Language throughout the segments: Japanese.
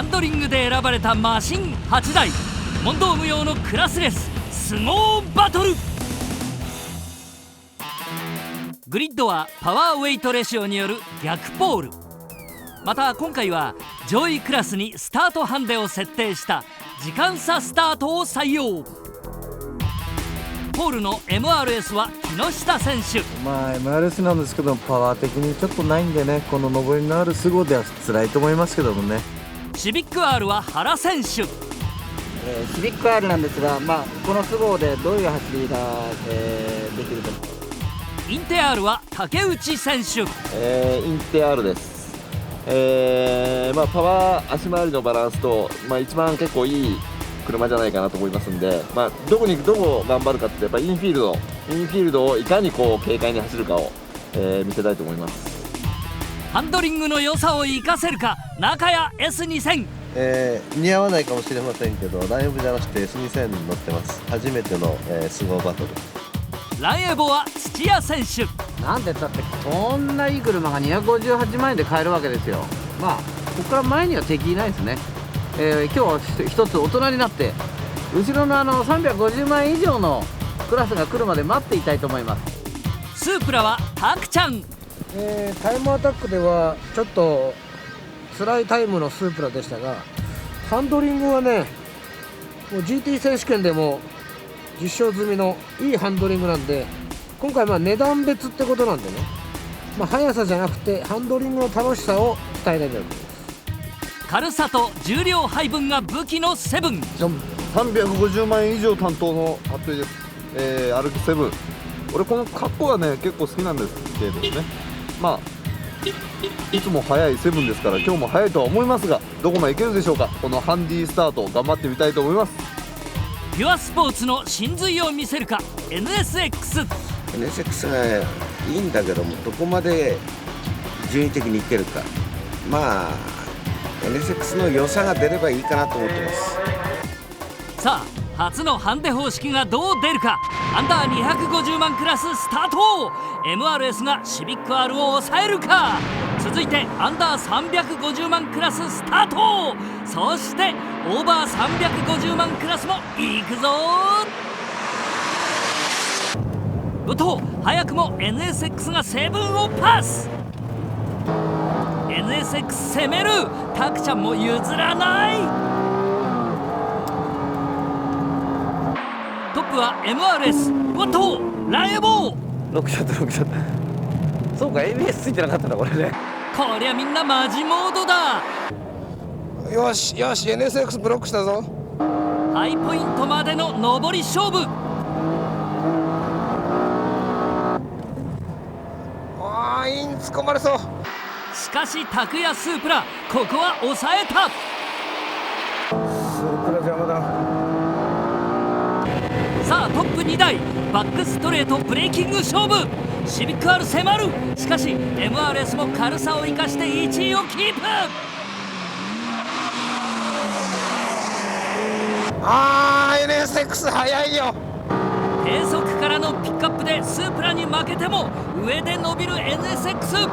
ンドリングで選ばれたマシン8台、問答無用のクラスレススゴーバトル。グリッドはパワーウェイトレシオによる逆ポール。また今回は上位クラスにスタートハンデを設定した時間差スタートを採用。ポールの MRS は木下選手。MRS なんですけどパワー的にちょっとないんでね、この上りのあるスゴーでは辛いと思いますけどもね。シビック R は原選手。シビック R なんですが、このスゴーでどういう走りが、できるか。インテ R は竹内選手。インテ R です。パワー足回りのバランスと、一番結構いい車じゃないかなと思いますんで、どこ頑張るかってやっぱインフィールドをいかにこう軽快に走るかを、見せたいと思います。ハンドリングの良さを生かせるか中谷 S2000。似合わないかもしれませんけど、ライブじゃなくて S2000 に乗ってます。初めての、スゴーバトル。ランエボは土屋選手。なんて言ったってこんないい車が258万円で買えるわけですよ。ここから前には敵いないですね。今日は一つ大人になって後ろの350万円以上のクラスが来るまで待っていたいと思います。スープラはタクちゃん。タイムアタックではちょっと辛いタイムのスープラでしたが、ハンドリングはね、もう GT 選手権でも実証済みのいいハンドリングなんで、今回値段別ってことなんでね、速さじゃなくてハンドリングの楽しさを伝えられるわけです。軽さと重量配分が武器のセブン。350万円以上担当の服部です。歩きセブン。俺この格好がね結構好きなんですけどね、いつも速いセブンですから今日も速いとは思いますが、どこまでいけるでしょうか。このハンディスタート頑張ってみたいと思います。ピュアスポーツの真髄を見せるか NSX。 NSX がいいんだけども、どこまで順位的にいけるか。NSX の良さが出ればいいかなと思ってます。さあ初のハンデ方式がどう出るか。アンダー250万クラススタート。 MRS がシビック R を抑えるか。続いてアンダー350万クラススタート。そしてオーバー350万クラスもいくぞ。早くも NSX がセブンをパス。 NSX 攻める。タクちゃんも譲らない。トップは MRS。ランエボー6ショット。そうか ABS ついてなかったなこれね。こりゃみんなマジモードだ。よし NSX ブロックしたぞ。ハイポイントまでの上り勝負。イン突っ込まれそう。しかし拓也スープラここは抑えた。スープラ邪魔だ。さあトップ2台バックストレートブレーキング勝負。シビック R 迫る。しかし MRS も軽さを生かして1位をキープ。NSX 速いよ。低速からのピックアップでスープラに負けても上で伸びる NSX。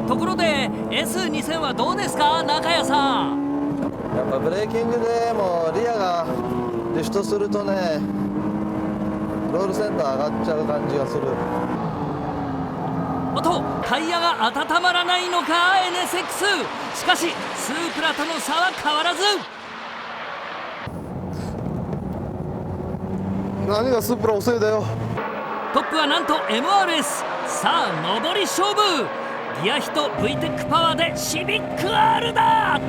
ところで S2000 はどうですか中谷さん。やっぱブレーキングでもリアがリフトするとね、ロールセンター上がっちゃう感じがする。タイヤが温まらないのか NSX。 しかしスープラとの差は変わらず。何がスープラ遅いだよ。トップはなんと MRS。 さあ上り勝負。ギア比と VTEC パワーでシビック R だ。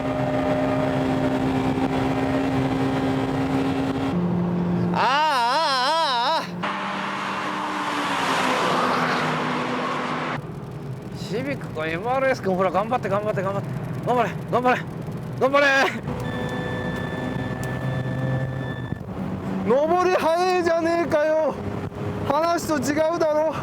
シビックか MRS 君、ほら頑張れ。上り早いじゃねえかよ。話と違うだろ。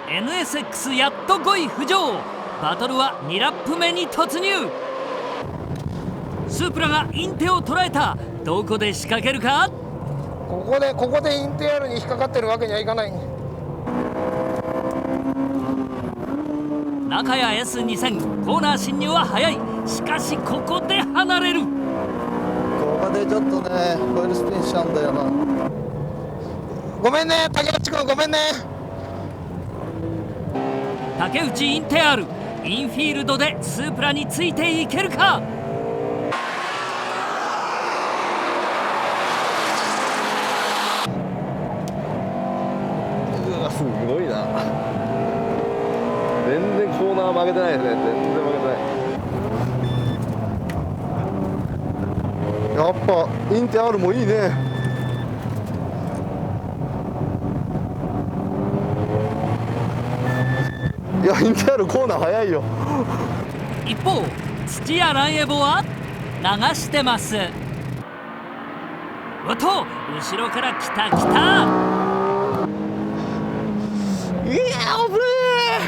NSX やっと5位浮上。バトルは2ラップ目に突入。スープラがインテを捉えた。どこで仕掛けるか。ここでインテ R に引っかかってるわけにはいかない。中谷 S2000 コーナー進入は早い。しかしここで離れる。ここでちょっとねコイルスピンしちゃうんだよな。ごめんね竹内君、ごめんね。竹内インテアール、インフィールドでスープラについていけるか。うわすごいな。全然コーナー曲げてないですね。全然曲げてない。やっぱインテアールもいいね。いやインテアールコーナー早いよ。一方土屋ランエボは流してます。おっと後ろから来た来た。いや危ねえ、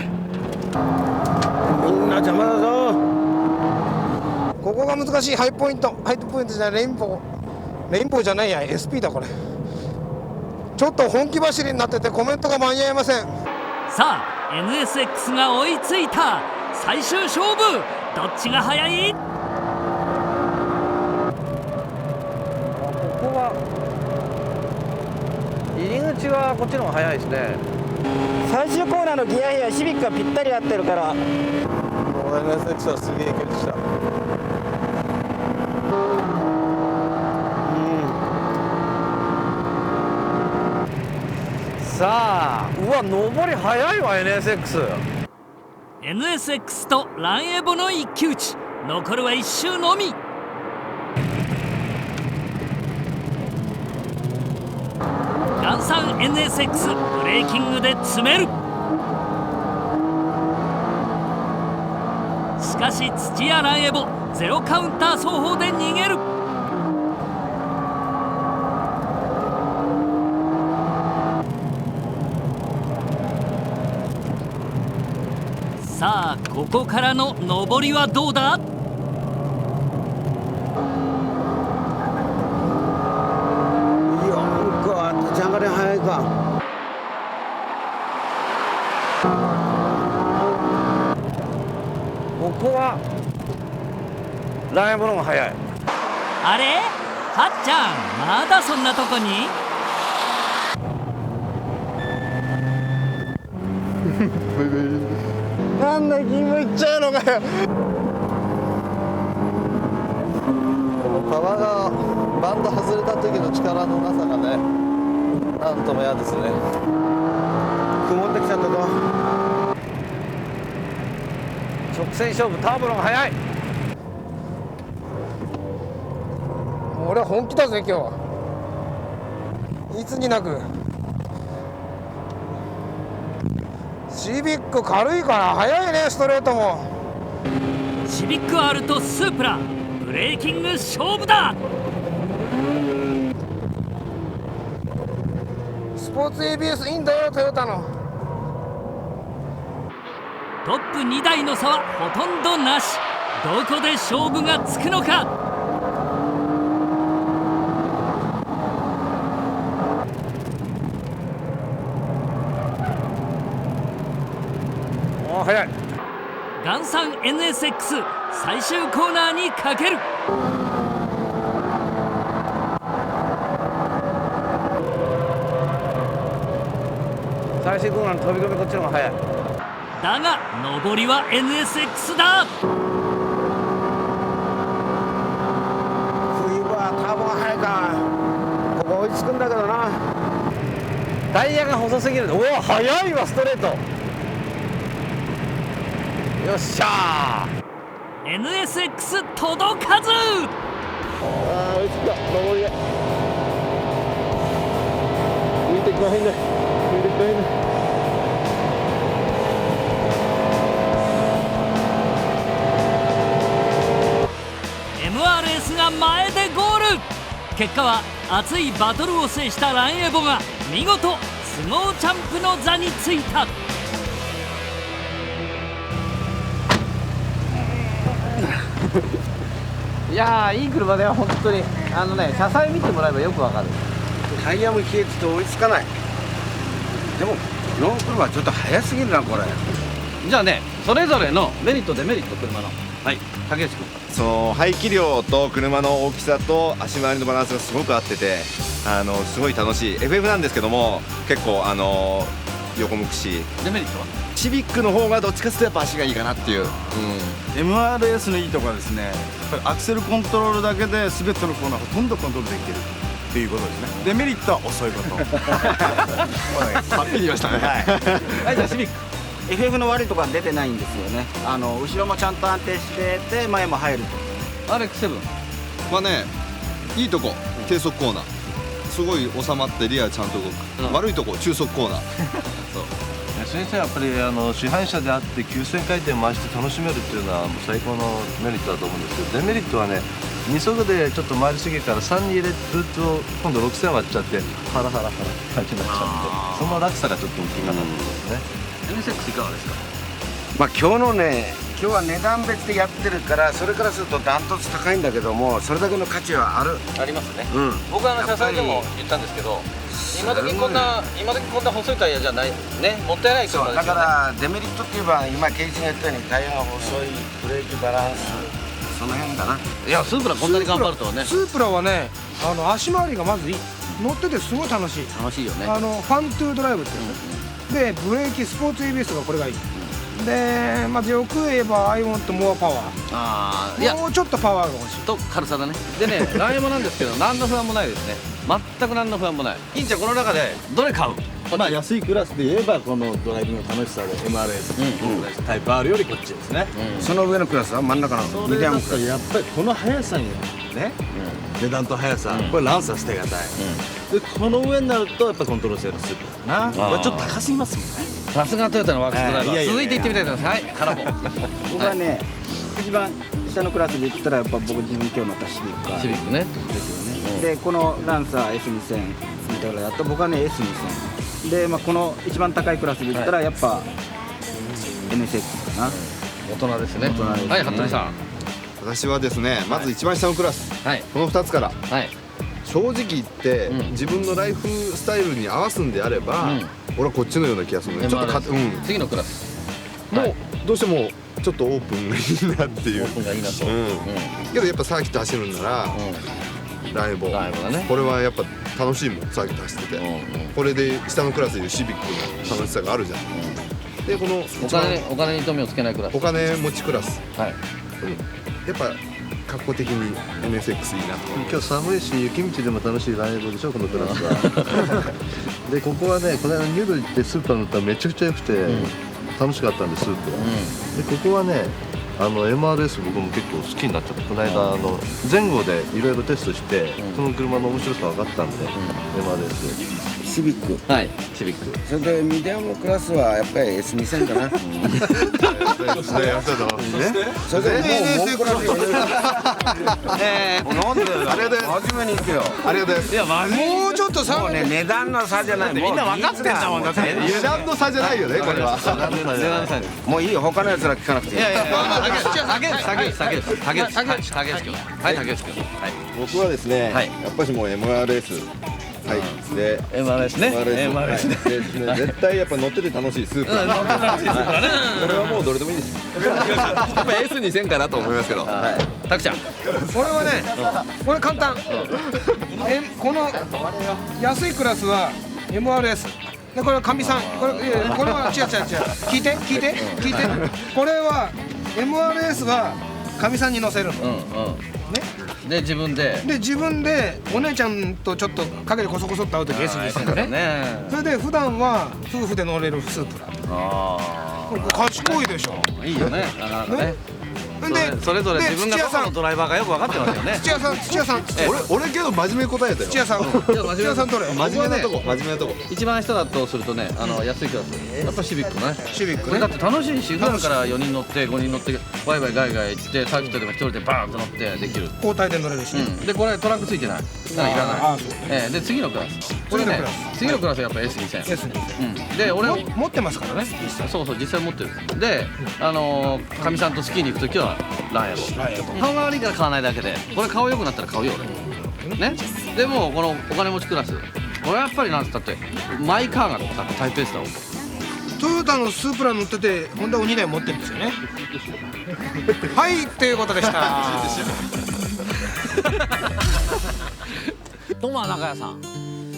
みんな邪魔だぞ。ここが難しい。ハイポイントじゃない、レインボーじゃないや、 SP だこれ。ちょっと本気走りになっててコメントが間に合いません。さあ NSX が追いついた。最終勝負どっちが速い。ここは入り口はこっちの方が早いですね。最終コーナーのギア比はシビックがぴったり合ってるから。もう NSX はすげえいけるした。さあうわ上り早いわ NSX とランエボの一騎打ち。残るは1周のみ。ランサン NSX ブレーキングで詰める。しかし土屋ランエボゼロカウンター走法で逃げる。さあここからの上りはどうだ。いやなんか立ち上がり早いか。ここはランエボの方が早い。あれはっちゃんまだそんなとこに。なんだ君も行っちゃうのかよ。パワーがバンド外れた時の力のなさがね、なんとも嫌ですね。曇ってきちゃったぞ。直線勝負ターボの方が早い。俺は本気だぜ今日は。いつになくシビック軽いから速いね、ストレートも。シビック R とスープラブレーキング勝負だ。スポーツ ABS いいんだよトヨタの。トップ2台の差はほとんどなし。どこで勝負がつくのか。お早い。ガンサン NSX 最終コーナーにかける。最終コーナーの飛び込みこっちの方が早い。だが上りは NSX だ。冬はターボが速いか。ここ追いつくんだけどな。タイヤが細すぎる。おお速いわストレート。よっしゃー。 NSX 届かず。ああ追いついた。上りが浮いてきまへんね。浮いてきまへんね。MRS が前でゴール。結果は熱いバトルを制したランエボが見事スノーチャンプの座についた。いやーいい車だよ本当に。車載見てもらえばよくわかる。タイヤも冷えてて追いつかない。でもこの車はちょっと速すぎるなこれ。じゃあね、それぞれのメリットデメリット、車の。はい、竹内君。その排気量と車の大きさと足回りのバランスがすごく合ってて、すごい楽しい FF なんですけども、結構横向くし、デメリットは？シビックの方がどっちかというとやっぱ足がいいかなっていう、MRS のいいところはですね、やっぱりアクセルコントロールだけで全てのコーナーほとんどコントロールできてるっていうことですね。デメリットは遅いことはっきり言いましたね。はい、じゃあシビック。FF の悪いところは出てないんですよね。後ろもちゃんと安定してて前も入ると。RX7。まあね、いいとこ低速コーナーすごい収まってリアちゃんと動く、悪いとこ中速コーナー先生はやっぱり市販車であって9000回転回して楽しめるっていうのはもう最高のメリットだと思うんですけど、デメリットはね、2速でちょっと回りすぎから3に入れると今度6000割っちゃってハラハラハラ感じになっちゃって、その落差がちょっと大きいかなと思いますね。NSX いかがですか？まあ今日は値段別でやってるから、それからするとダントツ高いんだけども、それだけの価値はある。ありますね。うん僕は車載でも言ったんですけど、今時こんな細いタイヤじゃないね、もったいない車ですよね。だからデメリットって言えば今ケイチが言ったようにタイヤが細い、ブレーキバランス、その辺かな。いや、スープラこんなに頑張るとはね。スープラはね、足回りがまずいい、乗っててすごい楽しい。楽しいよね。ファントゥードライブっていうの、でブレーキスポーツ ABS がこれがいい。で、まあ、よく言えば I want more power。いや、もうちょっとパワーが欲しいと軽さだね。でね、ライモなんですけど何の不安もないですね。全く何の不安もない。金ちゃん、この中でどれ買う？まあ安いクラスで言えばこのドライビングの楽しさで MRS、タイプ R よりこっちですね。その上のクラスは真ん中のミディアムクラス。やっぱりこの速さにね、値段と速さ、これランサー捨てがたい、でこの上になるとやっぱコントロール性のスープだな。これちょっと高すぎますもんね。さすがトヨタのワークスドライバー。いやいやいや続いていってみたいと思います。はい、カラボ。僕はね、一番下のクラスで言ったらやっぱ僕自分今日乗ったシビックがシビックね。ですよね。でこのランサー S2000 みたいなやと僕はね S2000 で、まあ、この一番高いクラスで言ったらやっぱ NSX かな。大人ですね。大人ですね。はい、服部さん。私はですね、まず一番下のクラス、はい。この2つからはい。正直言って、自分のライフスタイルに合わすんであれば、俺はこっちのような気がするので、ちょっと次のクラス。もうどうしてもちょっとオープンがいいなっていう。オープンがいいなと。けどやっぱサーキット走るんなら、ライボライボだね。これはやっぱ楽しいもん、サーキット走ってて、これで下のクラスでいうシビックの楽しさがあるじゃん。でこのお金に富をつけないクラス。お金持ちクラス、はい。やっぱ格好的に NSX いいなと。今日寒いし雪道でも楽しいライブでしょ、このクラスは。でここはね、この間ニュード行ってスーパー乗ったらめちゃくちゃ良くて、楽しかったんでスープは。でここはね、MRS 僕も結構好きになっちゃって、この間前後でいろいろテストして、この車の面白さ分かったんで、MRS。シビック。はい。シビック。それでミディアムクラスはやっぱり S2000 かな。そうですね、やったの。それでもうクラスよ。なんで？ありがとうございます。真面目に言ってよ。ありがとうございます。いや、マジ。もうちょっともうね、値段の差じゃない。みんな分かってんだもんだって。値段の差じゃないよね、これは。もういいよ、他のやつら聞かなくていい。いやいや、竹内君。はい、竹内君。はい。僕はですね、はいやっぱりもう MRS。はい、で MRS ね。MRS ね、絶対やっぱ乗ってて楽しいスープ。これはもうどれでもいいです。やっぱ S2000 かなと思いますけど。タクちゃん。これはね、これ簡単。この安いクラスは MRS。でこれはかみさん。これは違う。聞いて。これは MRS はかみさんに乗せるの。ね。で自分でお姉ちゃんとちょっと陰でコソコソっと会う時 S にしてるね。それで普段は夫婦で乗れるスープラ。賢いでしょ。いいよね。それぞれ自分がどこのドライバーかよく分かってますよね。土屋さん。俺けど真面目答えたよ。土屋さんどれ？真面目なとこ。一番下だとするとね、安いクラス。やっぱシビックね。シビックね。これだって楽しいし、普段から4人乗って5人乗ってワイワイガイガイ行ってサーキットでも1人でバーンと乗ってできる。交代で乗れるしね。でこれトラックついてない。だからいらない。で次のクラス。これね、次のクラスはやっぱ S2000。で俺持ってますからね。そう実際持ってる。でかみさんとスキーに行く時はランエボ。顔が悪いから買わないだけで、これ顔良くなったら買うよ俺。ね。でもこのお金持ちクラス、これやっぱりなんつったってマイカーがタイプエースだもん。トヨタのスープラ乗っててホンダを2台持ってるんですよね。はいということでした。どうも中谷さん、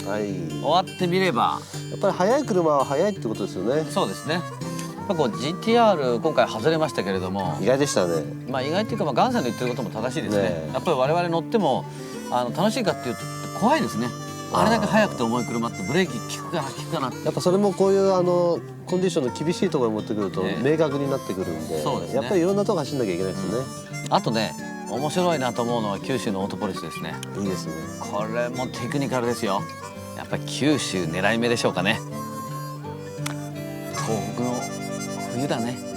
はい、終わってみればやっぱり速い車は速いってことですよね。そうですね。こう GTR 今回外れましたけれども、意外でしたね。まあ意外っていうか、ガンさんの言ってることも正しいですね。やっぱり我々乗っても楽しいかっていうと怖いですね。あれだけ速くて重い車ってブレーキ効くかな効くかなって。やっぱそれもこういうコンディションの厳しいところに持ってくると明確になってくるんで、そうですね、やっぱりいろんなとこ走んなきゃいけないですよね。あとね、面白いなと思うのは九州のオートポリスですね。いいですね。これもテクニカルですよ。やっぱり九州狙い目でしょうかね。東北の冬だね。